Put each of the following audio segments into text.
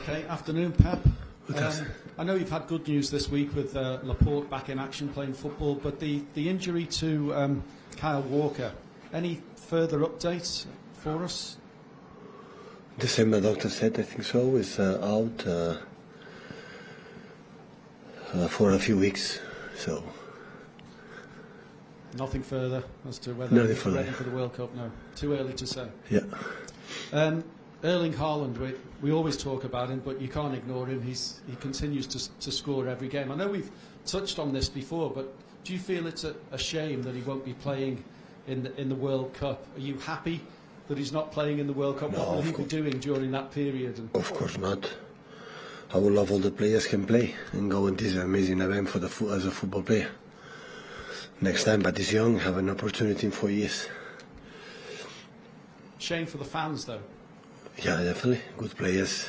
Okay, afternoon, Pep. I know you've had good news this week with Laporte back in action playing football, but the injury to Kyle Walker, any further updates for us? The same the doctor said, I think so, is out for a few weeks, so... Nothing further as to whether he's ready for the World Cup? No, too early to say. Yeah. Erling Haaland, we always talk about him, but you can't ignore him. He continues to score every game. I know we've touched on this before, but do you feel it's a shame that he won't be playing in the World Cup? Are you happy that he's not playing in the World Cup? No, what will he be doing during that period? Of course not. I would love all the players can play and go into this amazing event for as a football player. Next time, but he's young, have an opportunity in 4 years. Shame for the fans, though. Yeah, definitely. Good players.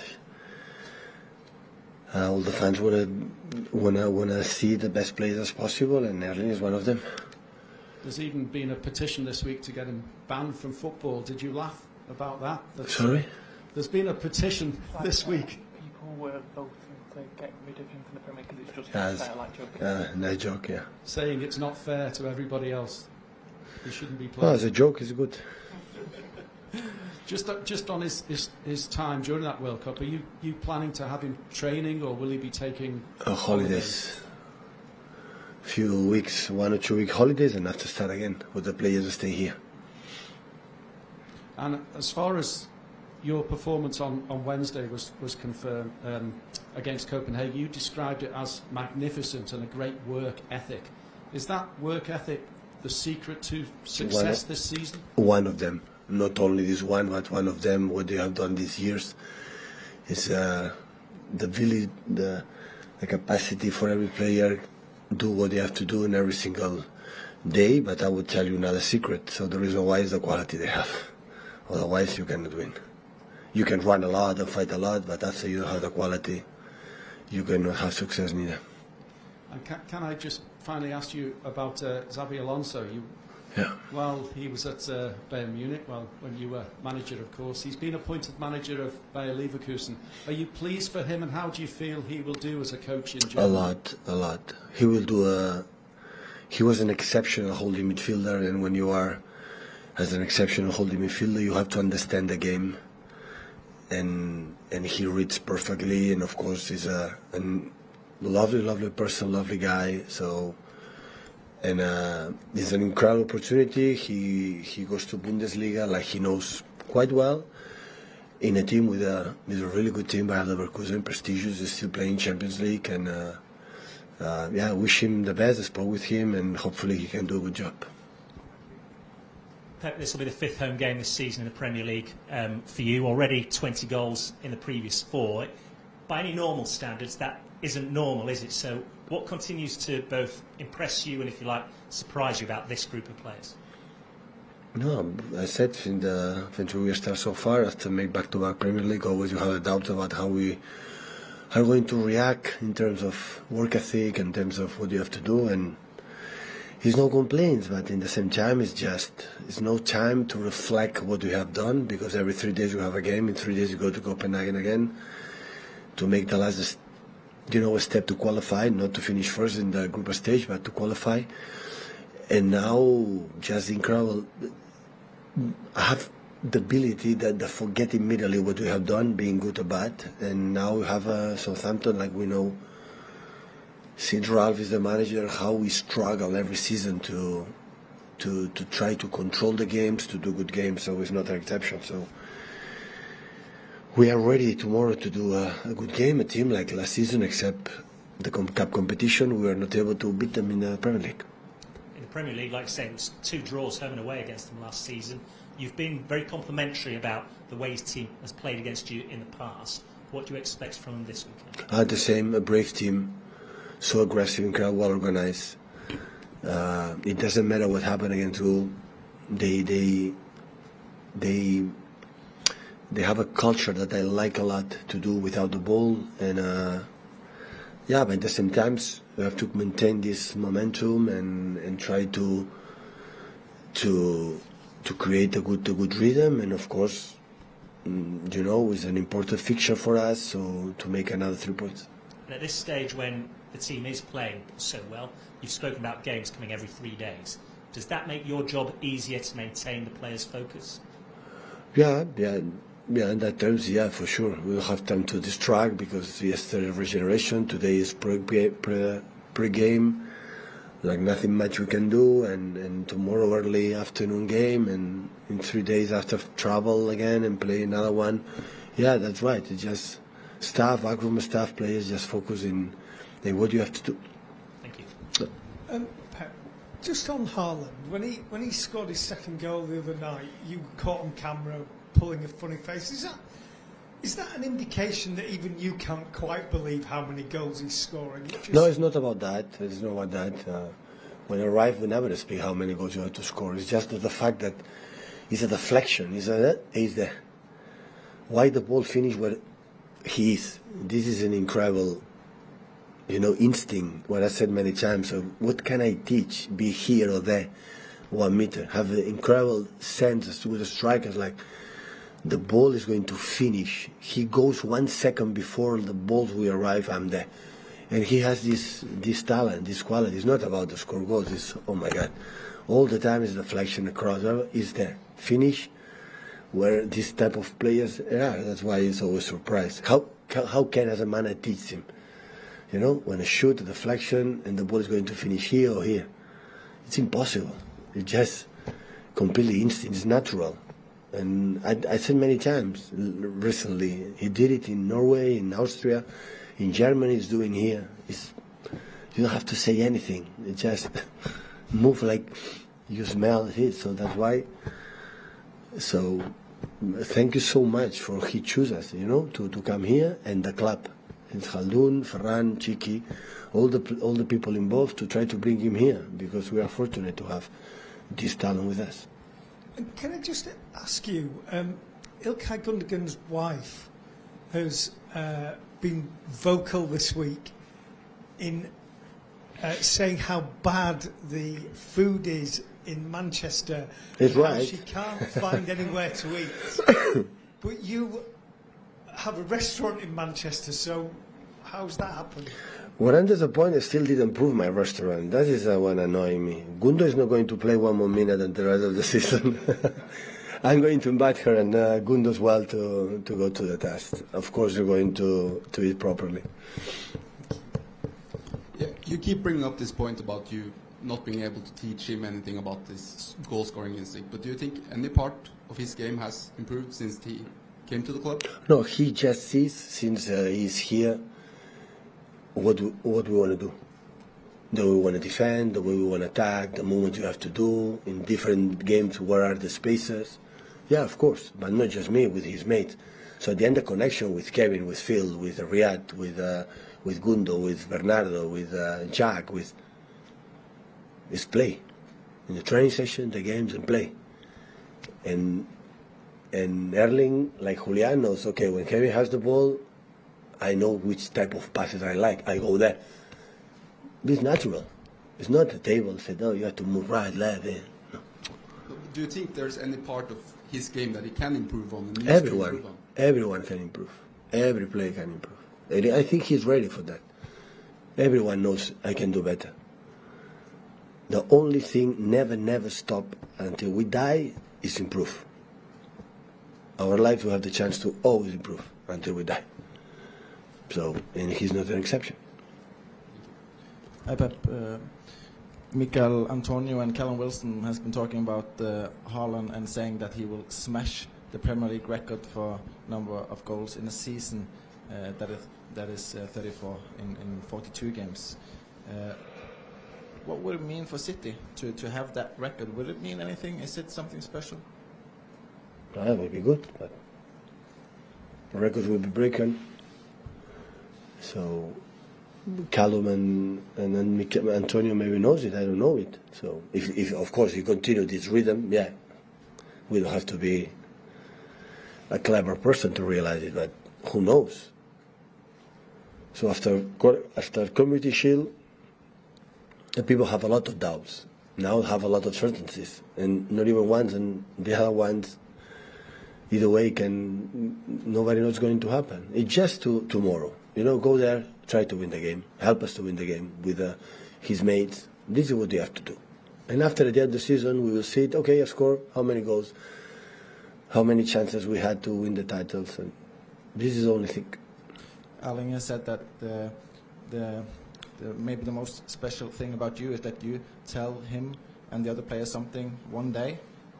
All the fans wanna see the best players as possible, and Erling is one of them. There's even been a petition this week to get him banned from football. Did you laugh about that? Sorry? There's been a petition this week. People were voting to get rid of him from the Premier League because it's just not fair, like joking. Nice joke, yeah. Saying it's not fair to everybody else. He shouldn't be playing. Well, as a joke, it's good. Just on his time during that World Cup, are you planning to have him training, or will he be taking holidays? Few weeks, 1 or 2 week holidays, and have to start again with the players to stay here. And as far as your performance on Wednesday was confirmed against Copenhagen, you described it as magnificent and a great work ethic. Is that work ethic the secret to success this season? One of them. Not only this one, but one of them, what they have done these years, is the capacity for every player do what they have to do in every single day. But I would tell you another secret. So the reason why is the quality they have. Otherwise, you cannot win. You can run a lot and fight a lot, but after you don't have the quality, you cannot have success neither. And can I just finally ask you about Xabi Alonso? Yeah. Well, he was at Bayern Munich, when you were manager, of course. He's been appointed manager of Bayer Leverkusen. Are you pleased for him, and how do you feel he will do as a coach in Germany? A lot. He will do he was an exceptional holding midfielder, and when you are as an exceptional holding midfielder, you have to understand the game. And he reads perfectly, and of course he's a lovely person, lovely guy. So. And it's an incredible opportunity. He goes to Bundesliga like he knows quite well, in a team with a really good team. Bayer Leverkusen, prestigious, is still playing Champions League, and I wish him the best. I spoke with him, and hopefully he can do a good job. Pep, this will be the 5th home game this season in the Premier League for you. Already 20 goals in the previous 4. By any normal standards, that isn't normal, is it? So what continues to both impress you and, if you like, surprise you about this group of players? No, I said when we start so far, after make back-to-back Premier League, always you have a doubt about how we are going to react in terms of work ethic, in terms of what you have to do, and there's no complaints, but in the same time, it's no time to reflect what we have done, because every 3 days you have a game, in 3 days you go to Copenhagen again, to make the last a step to qualify, not to finish first in the group stage, but to qualify. And now, just incredible. I have the ability that forget immediately what we have done, being good or bad. And now we have Southampton, like we know, since Ralph is the manager, how we struggle every season to try to control the games, to do good games. So it's not an exception. So we are ready tomorrow to do a good game, a team like last season, except the cup competition. We were not able to beat them in the Premier League. In the Premier League, like I say, it was 2 draws home and away against them last season. You've been very complimentary about the way his team has played against you in the past. What do you expect from them this weekend? The same, a brave team, so aggressive, incredibly well organized. It doesn't matter what happened against who. They have a culture that I like a lot to do without the ball, and but at the same time we have to maintain this momentum and try to create a good rhythm, and of course it's an important fixture for us, so to make another 3 points. And at this stage, when the team is playing so well, you've spoken about games coming every 3 days. Does that make your job easier to maintain the players' focus? Yeah, in that terms, yeah, for sure. We'll have time to distract because yesterday regeneration, today is pre-game, like nothing much we can do, and tomorrow early afternoon game, and in 3 days after travel again and play another one. Yeah, that's right. It's just backroom staff, players just focus in what you have to do. Thank you. Pep, just on Haaland, when he scored his second goal the other night, you caught on camera pulling a funny face. Is that an indication that even you can't quite believe how many goals he's scoring? No, it's not about that. It's not about that. When I arrive, we never speak how many goals you have to score. It's just the fact that it's a deflection. He's there. Why the ball finish where he is? This is an incredible, instinct. What I said many times. So what can I teach? Be here or there, 1 meter. Have an incredible sense as to the strikers like. The ball is going to finish. He goes 1 second before the ball will arrive, I'm there. And he has this talent, this quality. It's not about the score goals. It's, oh my God. All the time is deflection across. Is there. Finish where this type of players are. That's why it's always surprised. How can as a man I teach him? When I shoot a deflection and the ball is going to finish here or here. It's impossible. It's just completely instinct. It's natural. And I said many times recently, he did it in Norway, in Austria, in Germany, he's doing here. You don't have to say anything. It just move like you smell it. So that's why. So thank you so much for he choose us, to come here and the club. It's Khaldun, Ferran, Chiki, all the people involved to try to bring him here because we are fortunate to have this talent with us. Can I just ask you, Ilkay Gundogan's wife has been vocal this week in saying how bad the food is in Manchester. It's how right. She can't find anywhere to eat. But you have a restaurant in Manchester, so how's that happened? What I'm disappointed, I still didn't prove my restaurant. That is what annoys me. Gundo is not going to play 1 more minute until the rest of the season. I'm going to invite her and Gundo as well to go to the test. Of course, we're going to eat properly. Yeah, you keep bringing up this point about you not being able to teach him anything about this goal-scoring instinct. But do you think any part of his game has improved since he came to the club? No, he just sees since he's here. What we want to do, the way we want to defend, the way we want to attack, the movement you have to do in different games. Where are the spaces? Yeah, of course, but not just me, with his mates. So at the end, the connection with Kevin, with Phil, with Riyad, with Gundo, with Bernardo, with Jack, is play. In the training session, the games and play. And Erling, like Julian, knows, okay, when Kevin has the ball, I know which type of passes I like. I go there. It's natural. It's not a table said, oh, you have to move right, left. No. Do you think there's any part of his game that he can improve on? And Everyone can improve. Every player can improve. And I think he's ready for that. Everyone knows I can do better. The only thing never stop until we die is improve. Our life will have the chance to always improve until we die. So, and he's not an exception. Hi Pep. Mikel Antonio and Callum Wilson has been talking about Haaland and saying that he will smash the Premier League record for number of goals in a season that is 34 in 42 games. What would it mean for City to have that record? Would it mean anything? Is it something special? It would be good, but the records will be broken. So Callum and then Antonio maybe knows it. I don't know it. So if of course he continued this rhythm, yeah, we don't have to be a clever person to realize it. But who knows? So after Community Shield, the people have a lot of doubts. Now have a lot of certainties, and not even ones, and the other ones either way, nobody knows what's going to happen. It's just tomorrow. Go there, try to win the game, help us to win the game with his mates. This is what you have to do. And after the end of the season, we will see it. Okay, I score how many goals, how many chances we had to win the titles, and this is the only thing. Erling has said that maybe the most special thing about you is that you tell him and the other players something one day,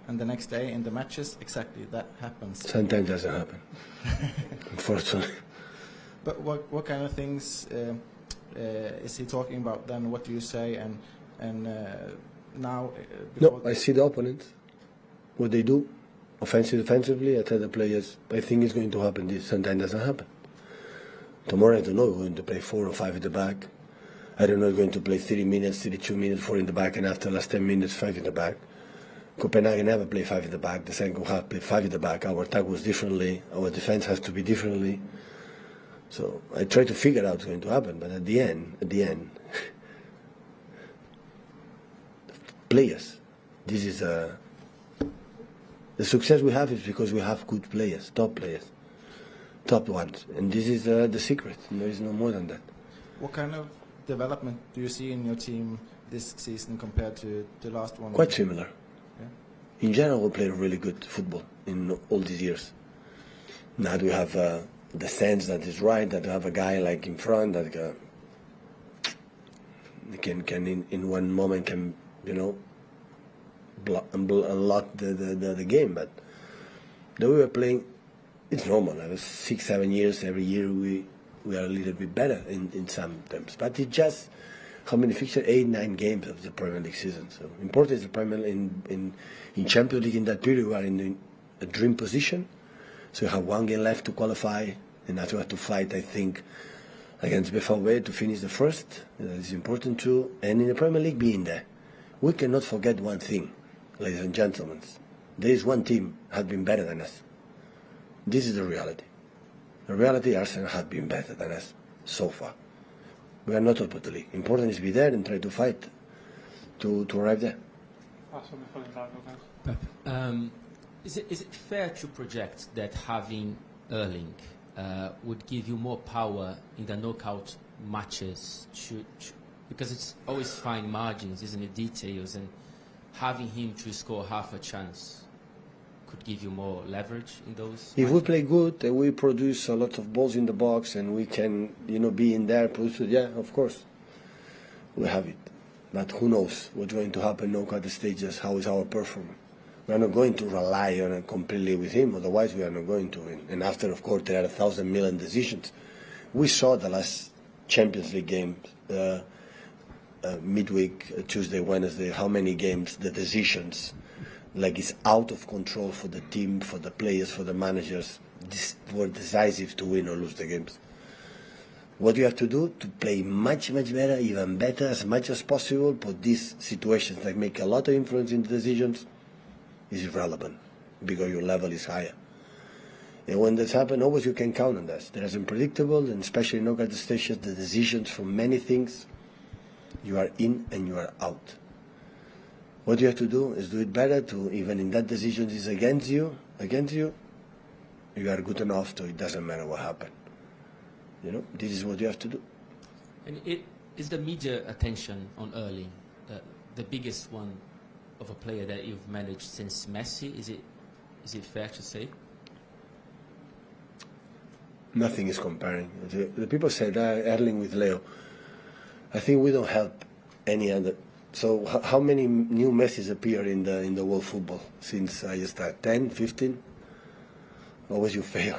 and the next day in the matches, exactly that happens. Sometimes doesn't happen, unfortunately. But what kind of things is he talking about then? What do you say? And now? No, I see the opponents, what they do, offensively, defensively. I tell the players, I think it's going to happen. This sometimes doesn't happen. Tomorrow I don't know. We're going to play 4 or 5 at the back. I don't know. We're going to play 30 minutes, 32 minutes, 4 in the back, and after the last 10 minutes, 5 in the back. Copenhagen never played 5 in the back. The second half played 5 in the back. Our attack was differently. Our defense has to be differently. So I try to figure out what's going to happen. But at the end, players. This is the success we have is because we have good players, top ones, and this is the secret. There is no more than that. What kind of development do you see in your team this season compared to the last one? Quite similar. Yeah. In general, we play really good football in all these years. Now we have the sense that is right, that we have a guy like in front that can in one moment can unlock the game. But the way we were playing, it's normal. I was 6-7 years. Every year we are a little bit better in some terms. But it's just how many fixtures? 8-9 games of the Premier League season. So important is the Premier in Champions League in that period we are in a dream position. So we have 1 game left to qualify, and after we have to fight, I think, against BVB to finish the first. That is important too. And in the Premier League, being there, we cannot forget one thing, ladies and gentlemen. There is one team has been better than us. This is the reality. The reality, Arsenal has been better than us so far. We are not top of the league. Important is to be there and try to fight to arrive there. Pep, is it fair to project that having Erling would give you more power in the knockout matches? Because it's always fine margins, isn't it? Details, and having him to score half a chance could give you more leverage in those. If we play good, we produce a lot of balls in the box, and we can, be in there, produce it. Yeah, of course, we have it. But who knows what's going to happen? Knockout stages. How is our performance? We are not going to rely on it completely with him. Otherwise, we are not going to win. And after, of course, there are 1,000 million decisions. We saw the last Champions League game. Midweek, Tuesday, Wednesday, how many games the decisions it's out of control for the team, for the players, for the managers. Were decisive to win or lose the games. What you have to do to play much, much better, even better, as much as possible, but these situations that make a lot of influence in the decisions is irrelevant because your level is higher. And when this happens, always you can count on that. There is unpredictable, and especially in knockout stages, the decisions from many things, you are in and you are out. What you have to do is do it better to, even in that decision is against you, you are good enough so it doesn't matter what happened. This is what you have to do. And is the media attention on Erling the biggest one of a player that you've managed since Messi? Is it fair to say? Nothing is comparing. The people said Erling with Leo. I think we don't help any other. So how many new Messis appear in the world football since I started? 10, 15? Always you fail.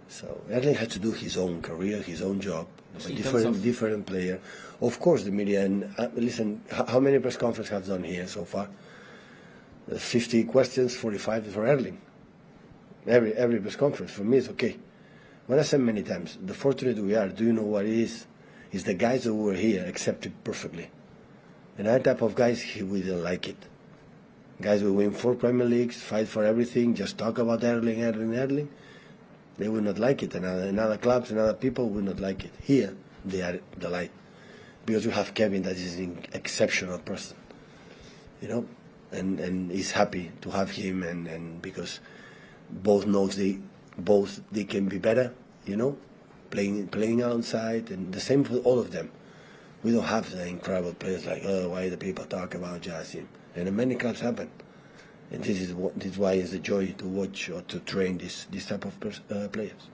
So Erling has to do his own career, his own job. A different player. Of course, the media. And listen, how many press conferences have done here so far? 50 questions, 45 for Erling. Every press conference for me is okay. What I said many times, the fortunate we are. Do you know what it is? Is the guys that were here accept it perfectly. And that type of guys, we don't like it. Guys will win 4 Premier Leagues, fight for everything, just talk about Erling. They will not like it. And other clubs and other people will not like it. Here, they are the light. Because you have Kevin that is an exceptional person. and he's happy to have him, and because both knows they can be better, playing outside, and the same for all of them. We don't have the incredible players like, why the people talk about Jasim, and in many clubs happen. And this is why it's a joy to watch or to train this type of players.